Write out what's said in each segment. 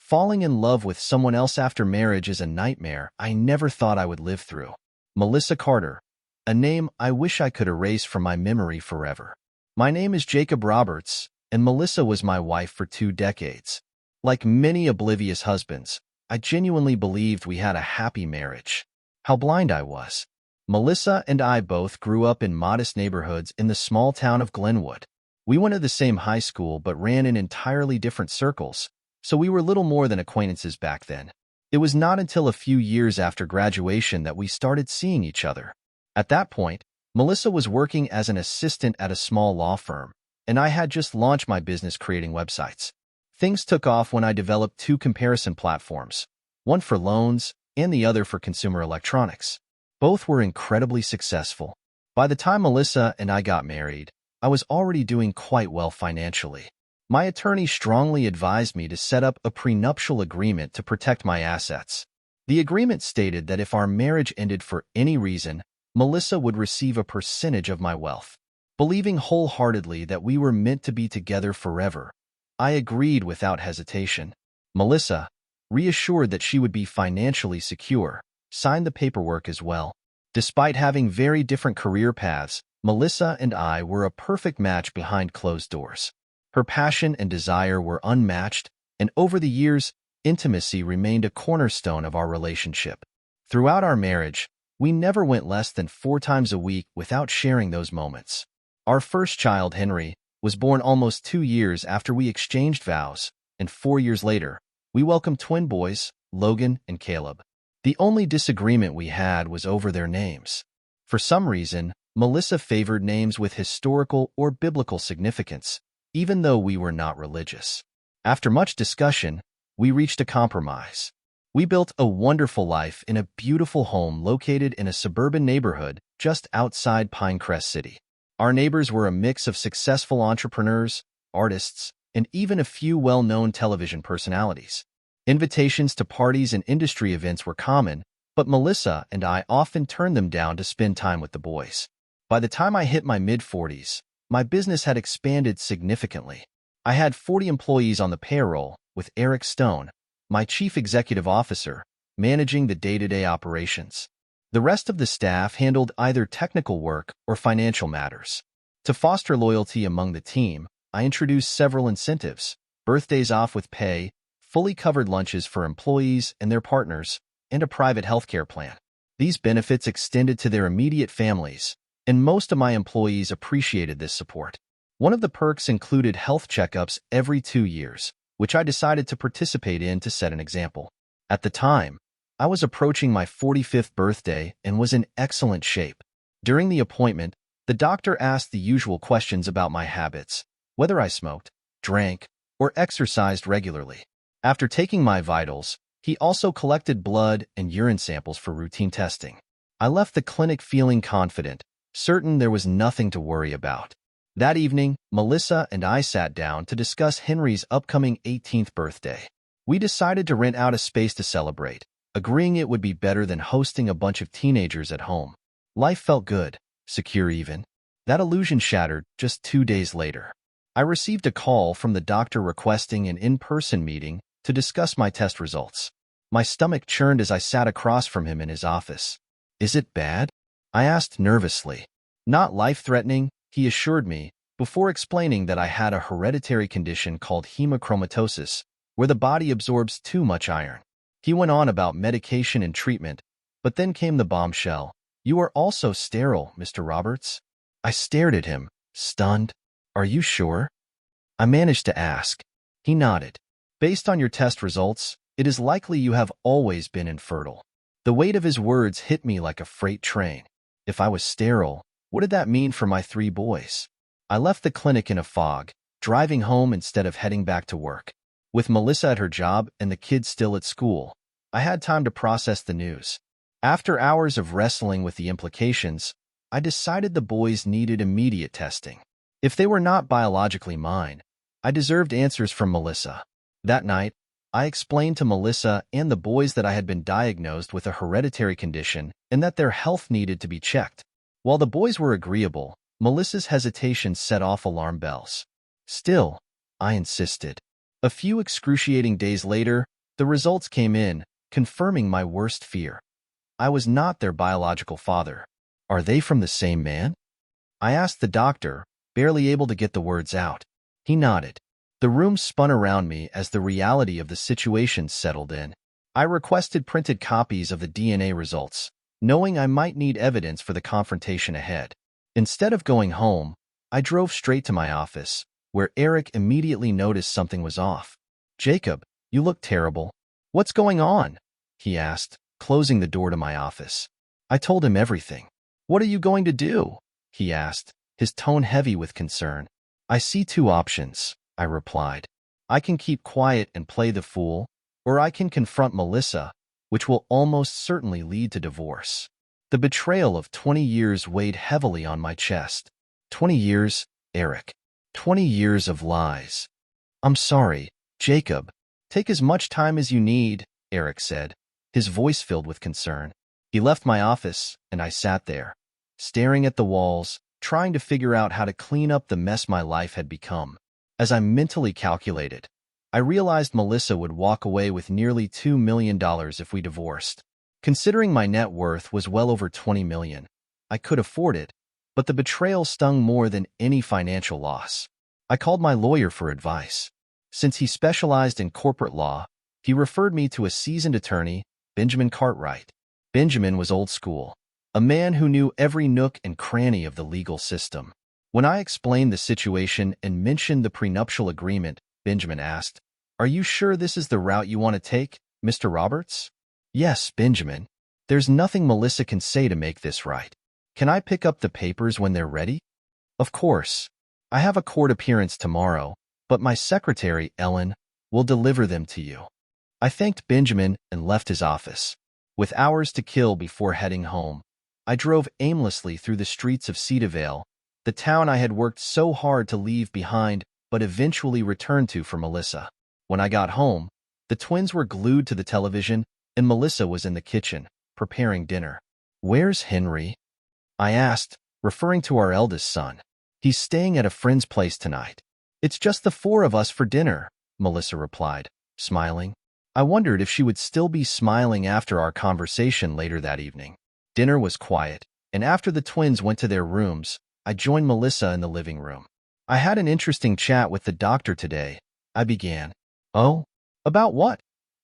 Falling in love with someone else after marriage is a nightmare I never thought I would live through. Melissa Carter, a name I wish I could erase from my memory forever. My name is Jacob Roberts, and Melissa was my wife for 2 decades. Like many oblivious husbands, I genuinely believed we had a happy marriage. How blind I was. Melissa and I both grew up in modest neighborhoods in the small town of Glenwood. We went to the same high school but ran in entirely different circles, so we were little more than acquaintances back then. It was not until a few years after graduation that we started seeing each other. At that point, Melissa was working as an assistant at a small law firm, and I had just launched my business creating websites. Things took off when I developed 2 comparison platforms, one for loans and the other for consumer electronics. Both were incredibly successful. By the time Melissa and I got married, I was already doing quite well financially. My attorney strongly advised me to set up a prenuptial agreement to protect my assets. The agreement stated that if our marriage ended for any reason, Melissa would receive a percentage of my wealth. Believing wholeheartedly that we were meant to be together forever, I agreed without hesitation. Melissa, reassured that she would be financially secure, signed the paperwork as well. Despite having very different career paths, Melissa and I were a perfect match behind closed doors. Her passion and desire were unmatched, and over the years, intimacy remained a cornerstone of our relationship. Throughout our marriage, we never went less than 4 times a week without sharing those moments. Our first child, Henry, was born almost 2 years after we exchanged vows, and 4 years later, we welcomed twin boys, Logan and Caleb. The only disagreement we had was over their names. For some reason, Melissa favored names with historical or biblical significance, even though we were not religious. After much discussion, we reached a compromise. We built a wonderful life in a beautiful home located in a suburban neighborhood just outside Pinecrest City. Our neighbors were a mix of successful entrepreneurs, artists, and even a few well-known television personalities. Invitations to parties and industry events were common, but Melissa and I often turned them down to spend time with the boys. By the time I hit my mid-40s, my business had expanded significantly. I had 40 employees on the payroll, with Eric Stone, my chief executive officer, managing the day-to-day operations. The rest of the staff handled either technical work or financial matters. To foster loyalty among the team, I introduced several incentives: birthdays off with pay, fully covered lunches for employees and their partners, and a private healthcare plan. These benefits extended to their immediate families, and most of my employees appreciated this support. One of the perks included health checkups every 2 years, which I decided to participate in to set an example. At the time, I was approaching my 45th birthday and was in excellent shape. During the appointment, the doctor asked the usual questions about my habits, whether I smoked, drank, or exercised regularly. After taking my vitals, he also collected blood and urine samples for routine testing. I left the clinic feeling confident, certain there was nothing to worry about. That evening, Melissa and I sat down to discuss Henry's upcoming 18th birthday. We decided to rent out a space to celebrate, agreeing it would be better than hosting a bunch of teenagers at home. Life felt good, secure even. That illusion shattered just 2 days later. I received a call from the doctor requesting an in-person meeting to discuss my test results. My stomach churned as I sat across from him in his office. "Is it bad?" I asked nervously. "Not life-threatening," he assured me, before explaining that I had a hereditary condition called hemochromatosis, where the body absorbs too much iron. He went on about medication and treatment, but then came the bombshell. "You are also sterile, Mr. Roberts." I stared at him, stunned. "Are you sure?" I managed to ask. He nodded. "Based on your test results, it is likely you have always been infertile." The weight of his words hit me like a freight train. If I was sterile, what did that mean for my 3 boys? I left the clinic in a fog, driving home instead of heading back to work. With Melissa at her job and the kids still at school, I had time to process the news. After hours of wrestling with the implications, I decided the boys needed immediate testing. If they were not biologically mine, I deserved answers from Melissa. That night, I explained to Melissa and the boys that I had been diagnosed with a hereditary condition and that their health needed to be checked. While the boys were agreeable, Melissa's hesitation set off alarm bells. Still, I insisted. A few excruciating days later, The results came in, confirming my worst fear. I was not their biological father. Are they from the same man? I asked the doctor, barely able to get the words out. He nodded. The room spun around me as the reality of the situation settled in. I requested printed copies of the DNA results, knowing I might need evidence for the confrontation ahead. Instead of going home, I drove straight to my office, where Eric immediately noticed something was off. "Jacob, you look terrible. What's going on?" he asked, closing the door to my office. I told him everything. "What are you going to do?" he asked, his tone heavy with concern. "I see two options," I replied. "I can keep quiet and play the fool, or I can confront Melissa, which will almost certainly lead to divorce." The betrayal of 20 years weighed heavily on my chest. 20 years, Eric. 20 years of lies. "I'm sorry, Jacob. Take as much time as you need," Eric said, his voice filled with concern. He left my office, and I sat there, staring at the walls, trying to figure out how to clean up the mess my life had become. As I mentally calculated, I realized Melissa would walk away with nearly $2 million if we divorced. Considering my net worth was well over $20 million, I could afford it, but the betrayal stung more than any financial loss. I called my lawyer for advice. Since he specialized in corporate law, he referred me to a seasoned attorney, Benjamin Cartwright. Benjamin was old school, a man who knew every nook and cranny of the legal system. When I explained the situation and mentioned the prenuptial agreement, Benjamin asked, "Are you sure this is the route you want to take, Mr. Roberts?" "Yes, Benjamin. There's nothing Melissa can say to make this right. Can I pick up the papers when they're ready?" "Of course. I have a court appearance tomorrow, but my secretary, Ellen, will deliver them to you." I thanked Benjamin and left his office. With hours to kill before heading home, I drove aimlessly through the streets of Cedarvale, the town I had worked so hard to leave behind but eventually returned to for Melissa. When I got home, the twins were glued to the television and Melissa was in the kitchen, preparing dinner. "Where's Henry?" I asked, referring to our eldest son. "He's staying at a friend's place tonight. It's just the four of us for dinner," Melissa replied, smiling. I wondered if she would still be smiling after our conversation later that evening. Dinner was quiet, and after the twins went to their rooms, I joined Melissa in the living room. "I had an interesting chat with the doctor today," I began. "Oh? About what?"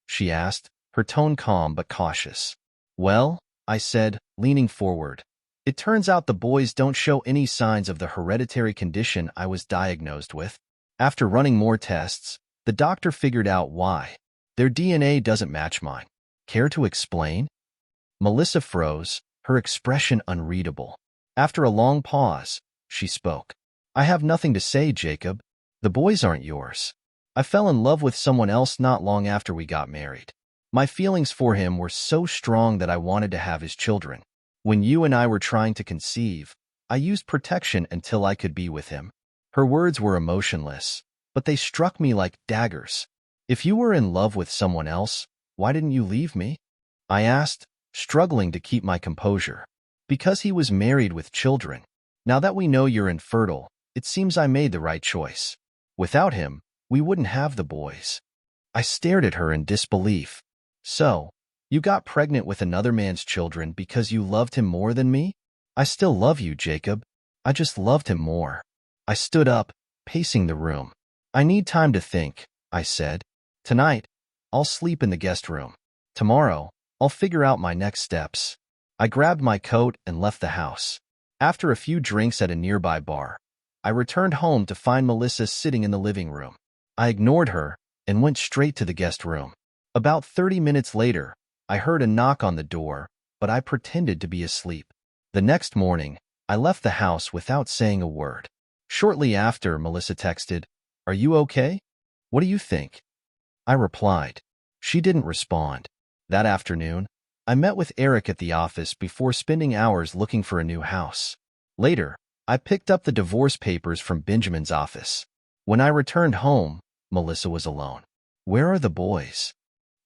she asked, her tone calm but cautious. "Well," I said, leaning forward, "it turns out the boys don't show any signs of the hereditary condition I was diagnosed with. After running more tests, the doctor figured out why. Their DNA doesn't match mine. Care to explain?" Melissa froze, her expression unreadable. After a long pause, she spoke. "I have nothing to say, Jacob. The boys aren't yours. I fell in love with someone else not long after we got married. My feelings for him were so strong that I wanted to have his children. When you and I were trying to conceive, I used protection until I could be with him." Her words were emotionless, but they struck me like daggers. "If you were in love with someone else, why didn't you leave me?" I asked, struggling to keep my composure. "Because he was married with children. Now that we know you're infertile, it seems I made the right choice. Without him, we wouldn't have the boys." I stared at her in disbelief. "So, you got pregnant with another man's children because you loved him more than me?" "I still love you, Jacob. I just loved him more." I stood up, pacing the room. "I need time to think," I said. "Tonight, I'll sleep in the guest room. Tomorrow, I'll figure out my next steps." I grabbed my coat and left the house. After a few drinks at a nearby bar, I returned home to find Melissa sitting in the living room. I ignored her and went straight to the guest room. About 30 minutes later, I heard a knock on the door, but I pretended to be asleep. The next morning, I left the house without saying a word. Shortly after, Melissa texted, "Are you okay? What do you think?" I replied. She didn't respond. That afternoon, I met with Eric at the office before spending hours looking for a new house. Later, I picked up the divorce papers from Benjamin's office. When I returned home, Melissa was alone. "Where are the boys?"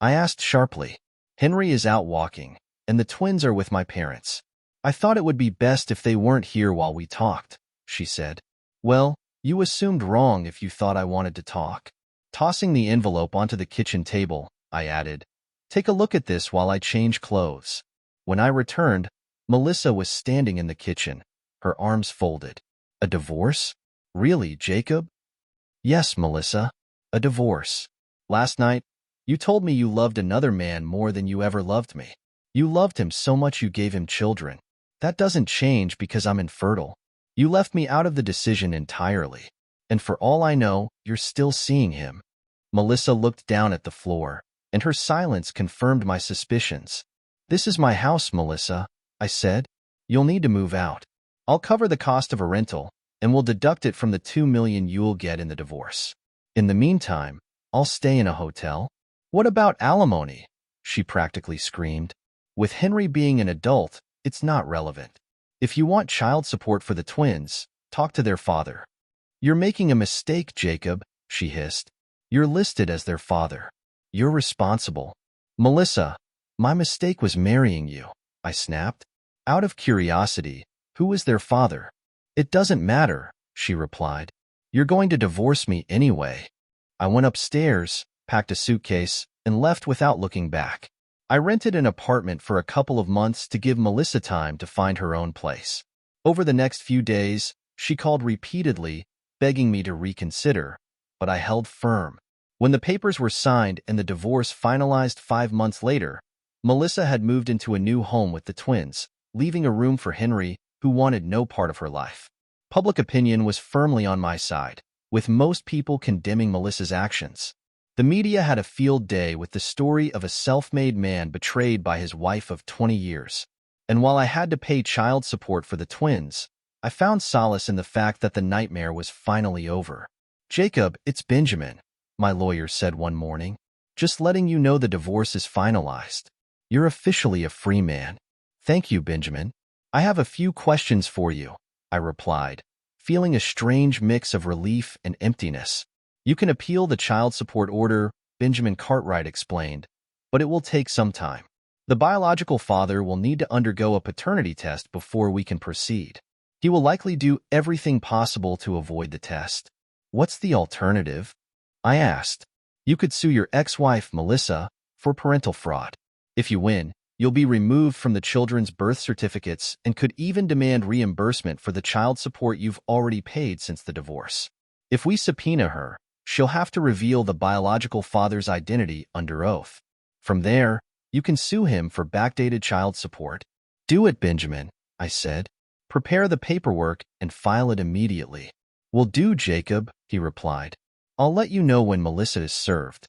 I asked sharply. "Henry is out walking, and the twins are with my parents. I thought it would be best if they weren't here while we talked," she said. "Well, you assumed wrong if you thought I wanted to talk." Tossing the envelope onto the kitchen table, I added. Take a look at this while I change clothes. When I returned, Melissa was standing in the kitchen, her arms folded. A divorce? Really, Jacob? Yes, Melissa, a divorce. Last night, you told me you loved another man more than you ever loved me. You loved him so much you gave him children. That doesn't change because I'm infertile. You left me out of the decision entirely. And for all I know, you're still seeing him. Melissa looked down at the floor, and her silence confirmed my suspicions. This is my house, Melissa, I said. You'll need to move out. I'll cover the cost of a rental, and we'll deduct it from the $2 million you'll get in the divorce. In the meantime, I'll stay in a hotel. What about alimony? She practically screamed. With Henry being an adult, it's not relevant. If you want child support for the twins, talk to their father. You're making a mistake, Jacob, she hissed. You're listed as their father. You're responsible. Melissa, my mistake was marrying you, I snapped. Out of curiosity, who is their father? It doesn't matter, she replied. You're going to divorce me anyway. I went upstairs, packed a suitcase, and left without looking back. I rented an apartment for a couple of months to give Melissa time to find her own place. Over the next few days, she called repeatedly, begging me to reconsider, but I held firm. When the papers were signed and the divorce finalized 5 months later, Melissa had moved into a new home with the twins, leaving a room for Henry, who wanted no part of her life. Public opinion was firmly on my side, with most people condemning Melissa's actions. The media had a field day with the story of a self-made man betrayed by his wife of 20 years. And while I had to pay child support for the twins, I found solace in the fact that the nightmare was finally over. Jacob, it's Benjamin, my lawyer said one morning. Just letting you know the divorce is finalized. You're officially a free man. Thank you, Benjamin. I have a few questions for you, I replied, feeling a strange mix of relief and emptiness. You can appeal the child support order, Benjamin Cartwright explained, but it will take some time. The biological father will need to undergo a paternity test before we can proceed. He will likely do everything possible to avoid the test. What's the alternative? I asked. You could sue your ex-wife, Melissa, for parental fraud. If you win, you'll be removed from the children's birth certificates and could even demand reimbursement for the child support you've already paid since the divorce. If we subpoena her, she'll have to reveal the biological father's identity under oath. From there, you can sue him for backdated child support. Do it, Benjamin, I said. Prepare the paperwork and file it immediately. Will do, Jacob, he replied. I'll let you know when Melissa is served.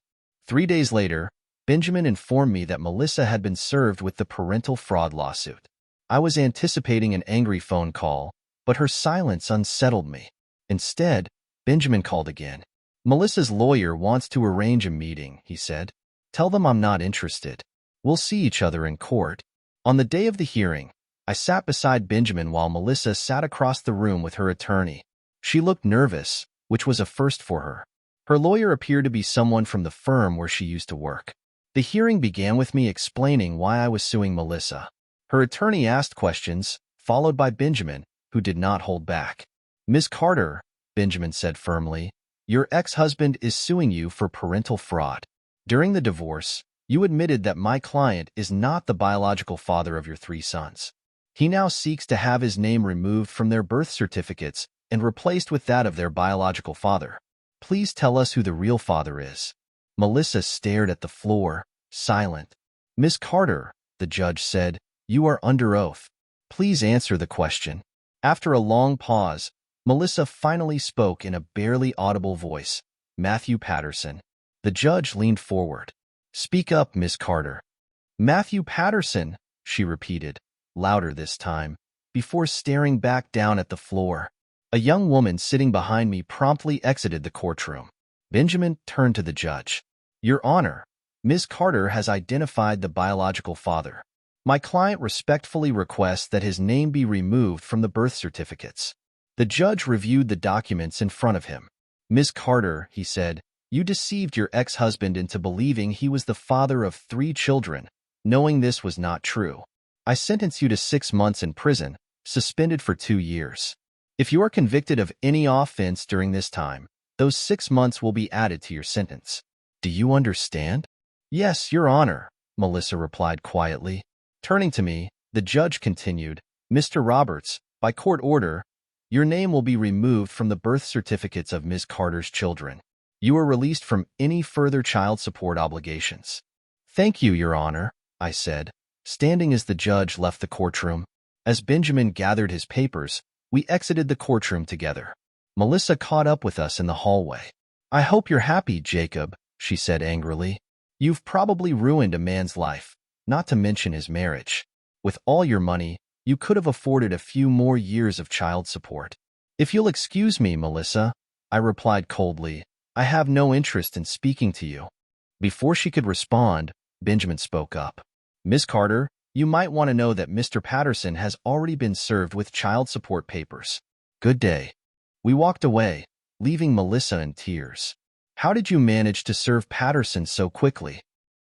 3 days later, Benjamin informed me that Melissa had been served with the parental fraud lawsuit. I was anticipating an angry phone call, but her silence unsettled me. Instead, Benjamin called again. Melissa's lawyer wants to arrange a meeting, he said. Tell them I'm not interested. We'll see each other in court. On the day of the hearing, I sat beside Benjamin while Melissa sat across the room with her attorney. She looked nervous, which was a first for her. Her lawyer appeared to be someone from the firm where she used to work. The hearing began with me explaining why I was suing Melissa. Her attorney asked questions, followed by Benjamin, who did not hold back. Ms. Carter, Benjamin said firmly, your ex-husband is suing you for parental fraud. During the divorce, you admitted that my client is not the biological father of your 3 sons. He now seeks to have his name removed from their birth certificates and replaced with that of their biological father. Please tell us who the real father is. Melissa stared at the floor, silent. Ms. Carter, the judge said, you are under oath. Please answer the question. After a long pause, Melissa finally spoke in a barely audible voice. Matthew Patterson. The judge leaned forward. Speak up, Miss Carter. Matthew Patterson, she repeated, louder this time, before staring back down at the floor. A young woman sitting behind me promptly exited the courtroom. Benjamin turned to the judge. Your Honor, Ms. Carter has identified the biological father. My client respectfully requests that his name be removed from the birth certificates. The judge reviewed the documents in front of him. Ms. Carter, he said, you deceived your ex-husband into believing he was the father of 3 children, knowing this was not true. I sentence you to 6 months in prison, suspended for 2 years. If you are convicted of any offense during this time, those 6 months will be added to your sentence. Do you understand? Yes, Your Honor, Melissa replied quietly. Turning to me, the judge continued, Mr. Roberts, by court order, your name will be removed from the birth certificates of Ms. Carter's children. You are released from any further child support obligations. Thank you, Your Honor, I said, standing as the judge left the courtroom. As Benjamin gathered his papers, we exited the courtroom together. Melissa caught up with us in the hallway. I hope you're happy, Jacob, she said angrily. You've probably ruined a man's life, not to mention his marriage. With all your money, you could have afforded a few more years of child support. If you'll excuse me, Melissa, I replied coldly, I have no interest in speaking to you. Before she could respond, Benjamin spoke up. Miss Carter, you might want to know that Mr. Patterson has already been served with child support papers. Good day. We walked away, leaving Melissa in tears. How did you manage to serve Patterson so quickly?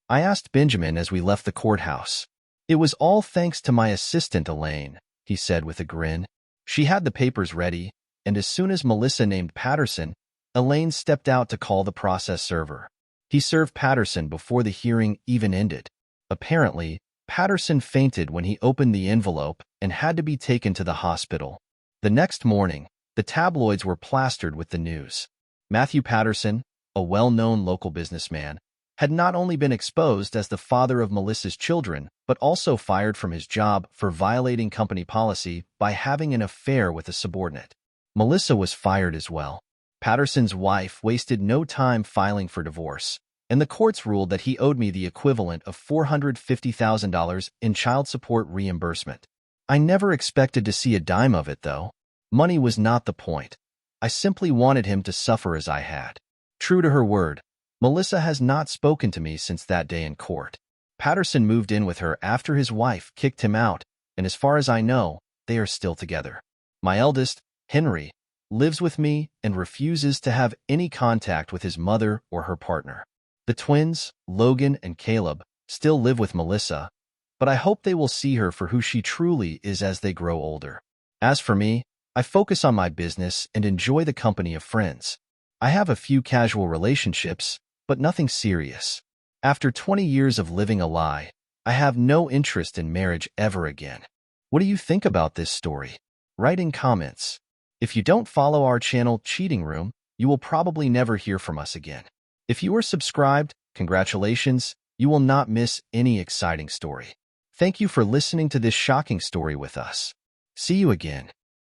I asked Benjamin as we left the courthouse. It was all thanks to my assistant Elaine, he said with a grin. She had the papers ready, and as soon as Melissa named Patterson, Elaine stepped out to call the process server. He served Patterson before the hearing even ended. Apparently, Patterson fainted when he opened the envelope and had to be taken to the hospital. The next morning, the tabloids were plastered with the news. Matthew Patterson, a well-known local businessman, had not only been exposed as the father of Melissa's children, but also fired from his job for violating company policy by having an affair with a subordinate. Melissa was fired as well. Patterson's wife wasted no time filing for divorce, and the courts ruled that he owed me the equivalent of $450,000 in child support reimbursement. I never expected to see a dime of it, though. Money was not the point. I simply wanted him to suffer as I had. True to her word, Melissa has not spoken to me since that day in court. Patterson moved in with her after his wife kicked him out, and as far as I know, they are still together. My eldest, Henry, lives with me and refuses to have any contact with his mother or her partner. The twins, Logan and Caleb, still live with Melissa, but I hope they will see her for who she truly is as they grow older. As for me, I focus on my business and enjoy the company of friends. I have a few casual relationships, but nothing serious. After 20 years of living a lie, I have no interest in marriage ever again. What do you think about this story? Write in comments. If you don't follow our channel Cheating Room, you will probably never hear from us again. If you are subscribed, congratulations, you will not miss any exciting story. Thank you for listening to this shocking story with us. See you again.